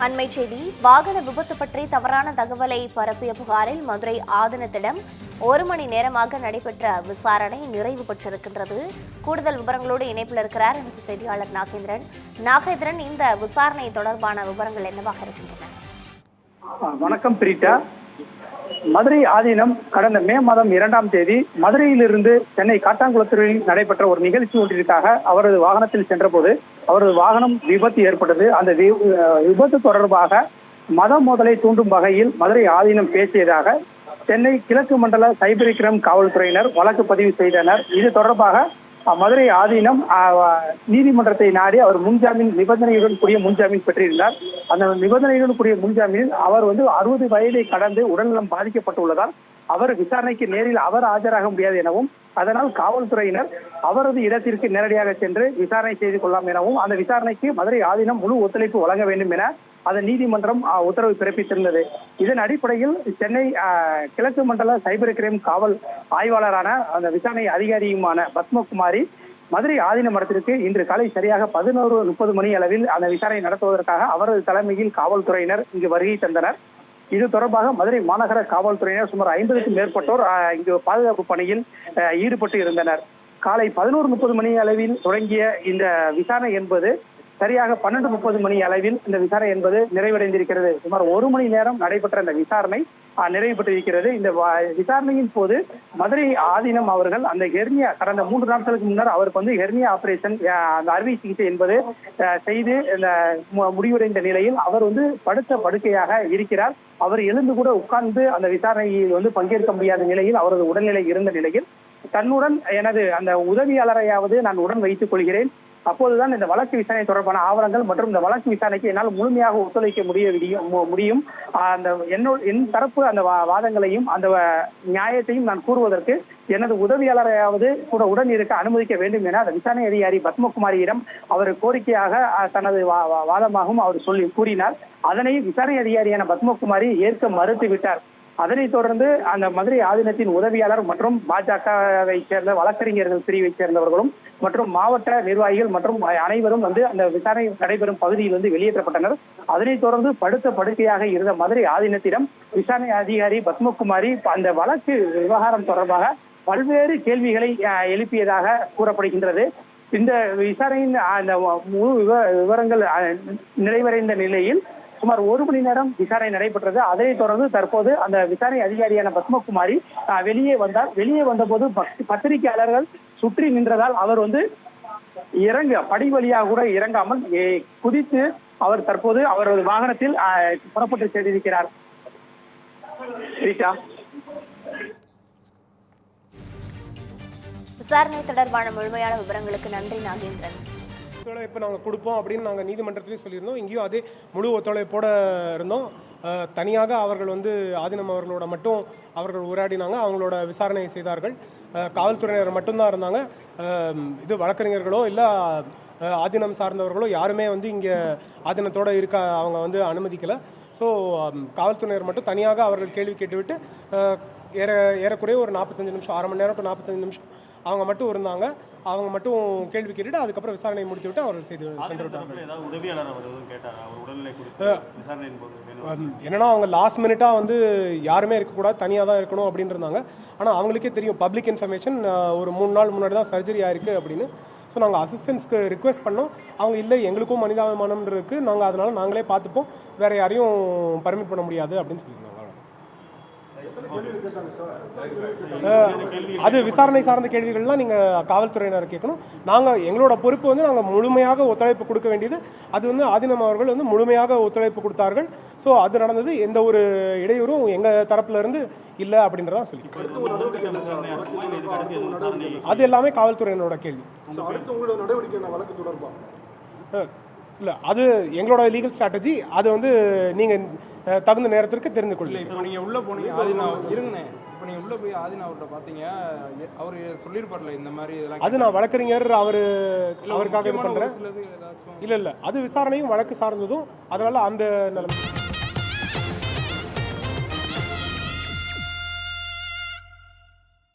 அண்மை செய்தி வாகன விபத்து பற்றி தவறான தகவலை பரப்பிய புகாரில் மதுரை ஆதீனத்திடம் 1 மணி நேரமாக நடைபெற்ற விசாரணை நிறைவு பெற்றிருக்கின்றது. கூடுதல் விவரங்களோடு இணைப்பில் இருக்கிறார் நமது செய்தியாளர் நாகேந்திரன். இந்த விசாரணை தொடர்பான விவரங்கள் என்னவாக இருக்கின்றன? வணக்கம் பிரீட்டா. மதுரை ஆதீனம் கடந்த மே மாதம் 2ஆம் தேதி மதுரையிலிருந்து சென்னை காட்டாங்குளத்தூரில் நடைபெற்ற ஒரு நிகழ்ச்சி ஒன்றிற்காக அவரது வாகனத்தில் சென்றபோது அவரது வாகனம் விபத்து ஏற்பட்டது. அந்த விபத்து தொடர்பாக மத மோதலை தூண்டும் வகையில் மதுரை ஆதீனம் பேசியதாக சென்னை கிழக்கு மண்டல சைபர் கிரைம் காவல்துறையினர் வழக்கு பதிவு செய்தனர். இது தொடர்பாக மதுரை ஆதீனம் நீதிமன்றத்தை நாடி அவர் முன்ஜாமீன் நிபந்தனையுடன் கூடிய முன்ஜாமீன் பெற்றிருந்தார். அந்த நிபந்தனையுடன் கூடிய முன்ஜாமீனில் அவர் 60 வயதை கடந்து உடல்நலம் பாதிக்கப்பட்டுள்ளதால் அவர் விசாரணைக்கு நேரில் அவர் ஆஜராக முடியாது எனவும், அதனால் காவல்துறையினர் அவரது இடத்திற்கு நேரடியாக சென்று விசாரணை செய்து கொள்ளலாம் எனவும், அந்த விசாரணைக்கு மதுரை ஆதீனம் முழு ஒத்துழைப்பு வழங்க வேண்டும் என அதன் நீதிமன்றம் உத்தரவு பிறப்பித்திருந்தது. இதன் அடிப்படையில் சென்னை கிழக்கு மண்டல சைபர் கிரைம் காவல் ஆய்வாளரான அந்த விசாரணை அதிகாரியுமான பத்மகுமாரி மதுரை ஆதீன மடத்திற்கு இன்று காலை சரியாக 11:30 மணி அளவில் அந்த விசாரணை நடத்துவதற்காக அவரது தலைமையில் காவல்துறையினர் இங்கு வருகை தந்தனர். இது தொடர்பாக மதுரை மாநகர காவல்துறையினர் சுமார் 50க்கும் மேற்பட்டோர் இங்கு பாதுகாப்பு பணியில் ஈடுபட்டு இருந்தனர். காலை 11:30 மணி அளவில் தொடங்கிய இந்த விசாரணை என்பது சரியாக 12:30 மணி அளவில் இந்த விசாரணை என்பது நிறைவடைந்திருக்கிறது. சுமார் 1 மணி நேரம் நடைபெற்ற இந்த விசாரணை நிறைவு பெற்றிருக்கிறது. இந்த விசாரணையின் போது மதுரை ஆதீனம் அவர்கள் அந்த ஹெர்னியா கடந்த 3 நாட்களுக்கு முன்னர் அவருக்கு ஹெர்னியா ஆபரேஷன் அந்த அறுவை சிகிச்சை என்பது செய்து முடிவடைந்த நிலையில் அவர் படுத்த படுக்கையாக இருக்கிறார். அவர் எழுந்து கூட உட்கார்ந்து அந்த விசாரணையில் பங்கேற்க முடியாத நிலையில் அவரது உடல்நிலை இருந்த நிலையில் தன்னுடன் எனது அந்த உதவியாளரையாவது நான் உடன் வைத்துக் கொள்கிறேன், அப்போதுதான் இந்த வழக்கு விசாரணை தொடர்பான ஆவணங்கள் மற்றும் இந்த வழக்கு விசாரணைக்கு என்னால் முழுமையாக ஒத்துழைக்க முடியும். என் தரப்பு அந்த வாதங்களையும் அந்த நியாயத்தையும் நான் கூறுவதற்கு எனது உதவியாளரையாவது கூட உடன் இருக்க அனுமதிக்க வேண்டும் என அந்த விசாரணை அதிகாரி பத்மகுமாரியிடம் அவர் கோரிக்கையாக தனது வாதமாகவும் அவர் கூறினார். அதனை விசாரணை அதிகாரியான பத்மகுமாரி ஏற்க மறுத்து விட்டார். அதனைத் தொடர்ந்து அந்த மதுரை ஆதீனத்தின் உதவியாளர் மற்றும் பாஜகவை சேர்ந்த வழக்கறிஞர்கள் பிரிவை சேர்ந்தவர்களும் மற்றும் மாவட்ட நிர்வாகிகள் மற்றும் அனைவரும் அந்த விசாரணை நடைபெறும் பகுதியில் வெளியேற்றப்பட்டனர். அதனைத் தொடர்ந்து படுத்த படுக்கையாக இருந்த மதுரை ஆதீனத்திடம் விசாரணை அதிகாரி பத்மகுமாரி அந்த வழக்கு விவகாரம் தொடர்பாக பல்வேறு கேள்விகளை எழுப்பியதாக கூறப்படுகின்றது. இந்த விசாரணையின் அந்த முழு விவரங்கள் நிறைவடைந்த நிலையில் சுமார் 1 மணி நேரம் விசாரணை நடைபெற்றது. அதனைத் தொடர்ந்து தற்போது அந்த விசாரணை அதிகாரியான பத்மகுமாரி வெளியே வந்தார். வெளியே வந்தபோது பத்திரிகையாளர்கள் சுற்றி நின்றதால் அவர் படி வழியாக கூட இறங்காமல் குதித்து அவர் தற்போது அவரது வாகனத்தில் புறப்பட்டு சென்றிருக்கிறார். விசாரணை தொடர்பான முழுமையான விவரங்களுக்கு நன்றி நாகேந்திரன். ஒத்துழைப்பு நாங்கள் கொடுப்போம் அப்படின்னு நாங்கள் நீதிமன்றத்திலையும் சொல்லியிருந்தோம். இங்கேயும் அதே முழு ஒத்துழைப்போடு இருந்தோம். தனியாக அவர்கள் ஆதீனம் அவர்களோட மட்டும் அவர்கள் உரையாடினாங்க, அவங்களோட விசாரணை செய்தார்கள். காவல்துறையினர் மட்டும்தான் இருந்தாங்க. இது வழக்கறிஞர்களோ இல்லை ஆதீனம் சார்ந்தவர்களோ யாருமே இங்கே ஆதீனத்தோடு இருக்க அவங்க அனுமதிக்கலை. ஸோ காவல்துறையினர் மட்டும் தனியாக அவர்கள் கேள்வி கேட்டுவிட்டு ஏறக்குறைய ஒரு 45 நிமிஷம் 1/2 மணி நேரம் டு 45 நிமிஷம் அவங்க மட்டும் இருந்தாங்க. அவங்க மட்டும் கேள்வி கேட்டுட்டு அதுக்கப்புறம் விசாரணை முடித்து விட்டு அவர்கள் சென்று விட்டாங்க. என்னன்னா அவங்க லாஸ்ட் மினிட்டாக யாருமே இருக்கக்கூடாது, தனியாக தான் இருக்கணும் அப்படின்னு இருந்தாங்க. ஆனால் அவங்களுக்கே தெரியும் பப்ளிக் இன்ஃபர்மேஷன் ஒரு 3 நாள் முன்னாடி தான் சர்ஜரி ஆயிருக்கு அப்படின்னு. ஸோ நாங்கள் அசிஸ்டன்ஸ்க்கு ரிக்வெஸ்ட் பண்ணோம். அவங்க இல்லை எங்களுக்கும் மனிதாபிமானம் இருக்குது, நாங்கள் அதனால் நாங்களே பார்த்துப்போம், வேறு யாரையும் பர்மிட் பண்ண முடியாது அப்படின்னு சொல்லியிருந்தாங்க. அது விசாரணை சார்ந்த கேள்விகள்லாம் நீங்கள் காவல்துறையினர் கேட்கணும். நாங்கள் எங்களோட பொறுப்பு நாங்கள் முழுமையாக ஒத்துழைப்பு கொடுக்க வேண்டியது. அது ஆதீனம் அவர்கள் முழுமையாக ஒத்துழைப்பு கொடுத்தார்கள். ஸோ அது நடந்தது. எந்த ஒரு இடையூறும் எங்கள் தரப்புல இருந்து இல்லை அப்படின்றதான் சொல்லி அது எல்லாமே காவல்துறையினரோட கேள்வி. இல்லை அது எங்களோட லீகல் ஸ்ட்ராட்டஜி. அது நீங்கள் தகுந்த நேரத்திற்கு தெரிந்து கொள்ளல. இப்போ நீங்கள் உள்ளே போனீங்க ஆதீனா இருங்கண்ணே, இப்போ நீங்கள் உள்ளே போய் ஆதீனா அவர்கிட்ட பார்த்தீங்க, அவர் சொல்லியிருப்பார்ல இந்த மாதிரி இதெல்லாம். அது நான் வழக்கறிஞர் அவருக்காக இது பண்ணுறேன். இல்லை அது விசாரணையும் வழக்கு சார்ந்ததும், அதனால அந்த நிலைமை